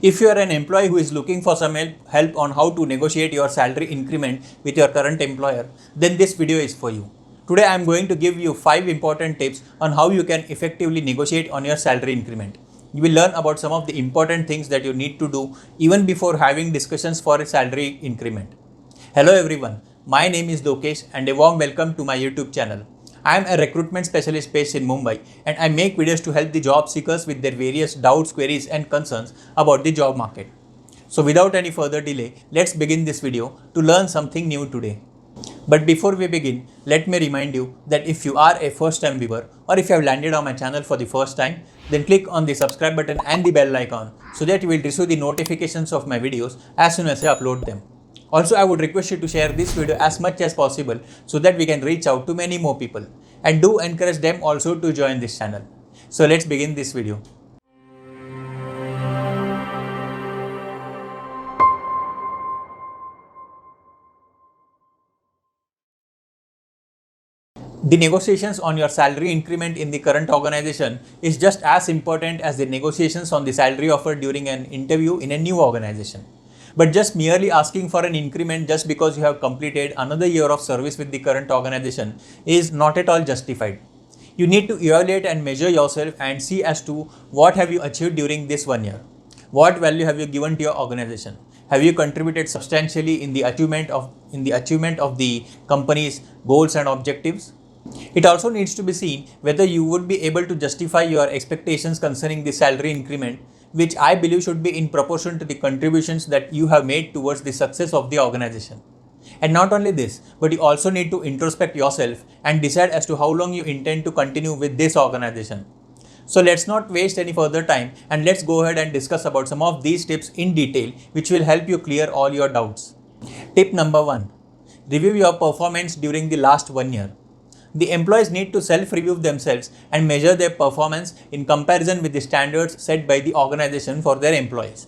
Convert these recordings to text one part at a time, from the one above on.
If you are an employee who is looking for some help on how to negotiate your salary increment with your current employer, then this video is for you. Today I am going to give you 5 important tips on how you can effectively negotiate on your salary increment. You will learn about some of the important things that you need to do even before having discussions for a salary increment. Hello everyone, my name is Lokesh and a warm welcome to my YouTube channel. I am a recruitment specialist based in Mumbai and I make videos to help the job seekers with their various doubts, queries and concerns about the job market. So without any further delay, let's begin this video to learn something new today. But before we begin, let me remind you that if you are a first time viewer or if you have landed on my channel for the first time, then click on the subscribe button and the bell icon so that you will receive the notifications of my videos as soon as I upload them. Also, I would request you to share this video as much as possible so that we can reach out to many more people, and do encourage them also to join this channel. So let's begin this video. The negotiations on your salary increment in the current organization is just as important as the negotiations on the salary offer during an interview in a new organization. But just merely asking for an increment just because you have completed another year of service with the current organization is not at all justified. You need to evaluate and measure yourself and see as to what have you achieved during this 1 year. What value have you given to your organization? Have you contributed substantially in the achievement of the company's goals and objectives? It also needs to be seen whether you would be able to justify your expectations concerning the salary increment, which I believe should be in proportion to the contributions that you have made towards the success of the organization. And not only this, but you also need to introspect yourself and decide as to how long you intend to continue with this organization. So let's not waste any further time and let's go ahead and discuss about some of these tips in detail, which will help you clear all your doubts. Tip number 1. Review your performance during the last 1 year. The employees need to self-review themselves and measure their performance in comparison with the standards set by the organization for their employees.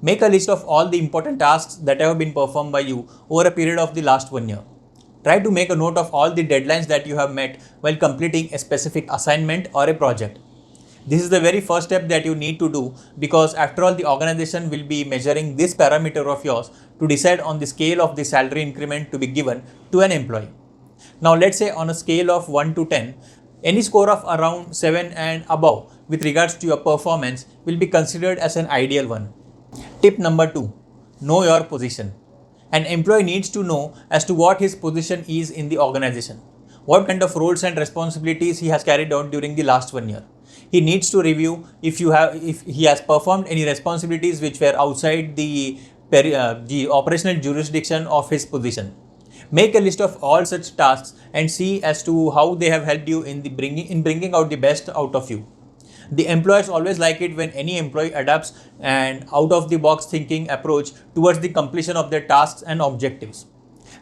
Make a list of all the important tasks that have been performed by you over a period of the last 1 year. Try to make a note of all the deadlines that you have met while completing a specific assignment or a project. This is the very first step that you need to do, because after all, the organization will be measuring this parameter of yours to decide on the scale of the salary increment to be given to an employee. Now let's say on a scale of 1 to 10, any score of around 7 and above with regards to your performance will be considered as an ideal one. Tip number 2. Know your position. An employee needs to know as to what his position is in the organization, what kind of roles and responsibilities he has carried out during the last 1 year. He needs to review if he has performed any responsibilities which were outside the operational jurisdiction of his position. Make a list of all such tasks and see as to how they have helped you in bringing out the best out of you. The employers always like it when any employee adopts an out-of-the-box thinking approach towards the completion of their tasks and objectives.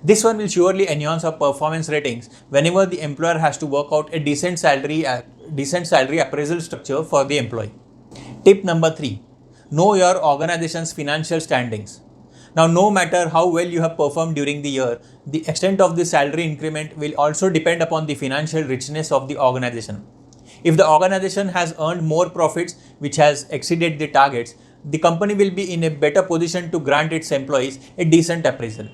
This one will surely enhance our performance ratings whenever the employer has to work out a decent salary appraisal structure for the employee. Tip number 3. Know your organization's financial standings. Now, no matter how well you have performed during the year, the extent of the salary increment will also depend upon the financial richness of the organization. If the organization has earned more profits which has exceeded the targets, the company will be in a better position to grant its employees a decent appraisal.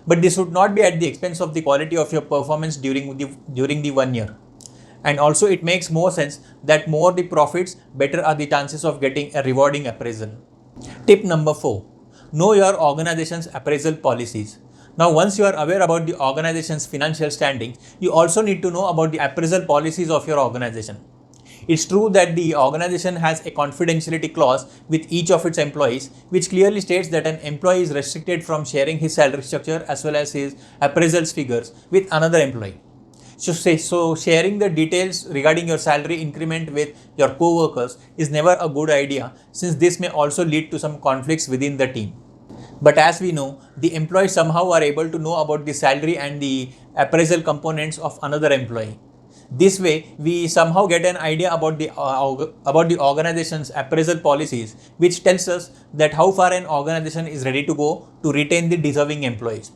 But this would not be at the expense of the quality of your performance during the 1 year. And also it makes more sense that more the profits, better are the chances of getting a rewarding appraisal. Tip number 4. Know your organization's appraisal policies. Now, once you are aware about the organization's financial standing, you also need to know about the appraisal policies of your organization. It's true that the organization has a confidentiality clause with each of its employees, which clearly states that an employee is restricted from sharing his salary structure as well as his appraisals figures with another employee. So sharing the details regarding your salary increment with your co-workers is never a good idea, since this may also lead to some conflicts within the team. But as we know, the employees somehow are able to know about the salary and the appraisal components of another employee. This way, we somehow get an idea about the organization's appraisal policies, which tells us that how far an organization is ready to go to retain the deserving employees.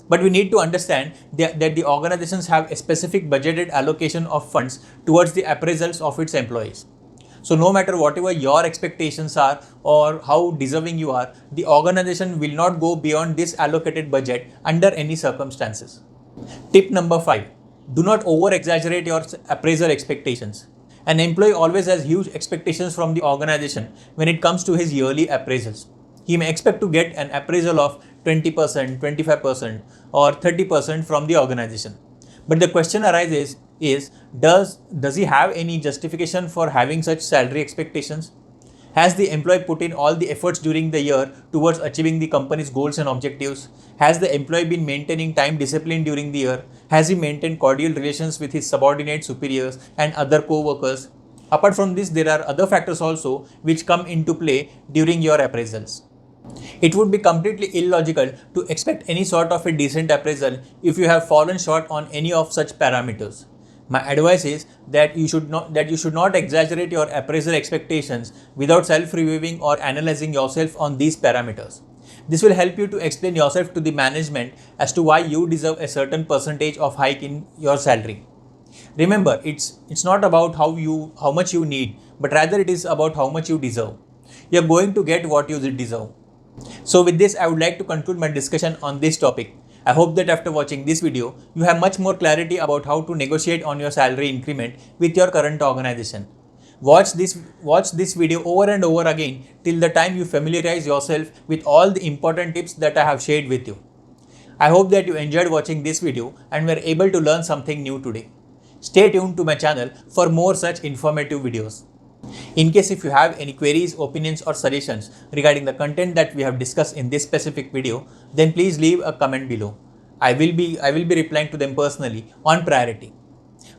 But we need to understand that the organizations have a specific budgeted allocation of funds towards the appraisals of its employees. So no matter whatever your expectations are or how deserving you are, the organization will not go beyond this allocated budget under any circumstances. Tip number 5. Do not over-exaggerate your appraisal expectations. An employee always has huge expectations from the organization when it comes to his yearly appraisals. He may expect to get an appraisal of 20%, 25%, or 30% from the organization. But the question arises is, does he have any justification for having such salary expectations? Has the employee put in all the efforts during the year towards achieving the company's goals and objectives? Has the employee been maintaining time discipline during the year? Has he maintained cordial relations with his subordinate superiors and other co-workers? Apart from this, there are other factors also which come into play during your appraisals. It would be completely illogical to expect any sort of a decent appraisal if you have fallen short on any of such parameters. My advice is that you should not exaggerate your appraisal expectations without self-reviewing or analyzing yourself on these parameters. This will help you to explain yourself to the management as to why you deserve a certain percentage of hike in your salary. Remember, it's not about how much you need, but rather it is about how much you deserve. You are going to get what you deserve. So with this, I would like to conclude my discussion on this topic. I hope that after watching this video, you have much more clarity about how to negotiate on your salary increment with your current organization. Watch this video over and over again till the time you familiarize yourself with all the important tips that I have shared with you. I hope that you enjoyed watching this video and were able to learn something new today. Stay tuned to my channel for more such informative videos. In case if you have any queries, opinions or suggestions regarding the content that we have discussed in this specific video, then please leave a comment below. I will be replying to them personally on priority.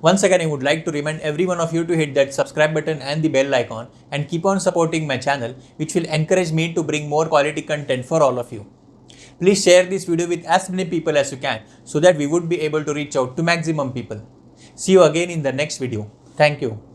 Once again, I would like to remind every one of you to hit that subscribe button and the bell icon and keep on supporting my channel, which will encourage me to bring more quality content for all of you. Please share this video with as many people as you can so that we would be able to reach out to maximum people. See you again in the next video. Thank you.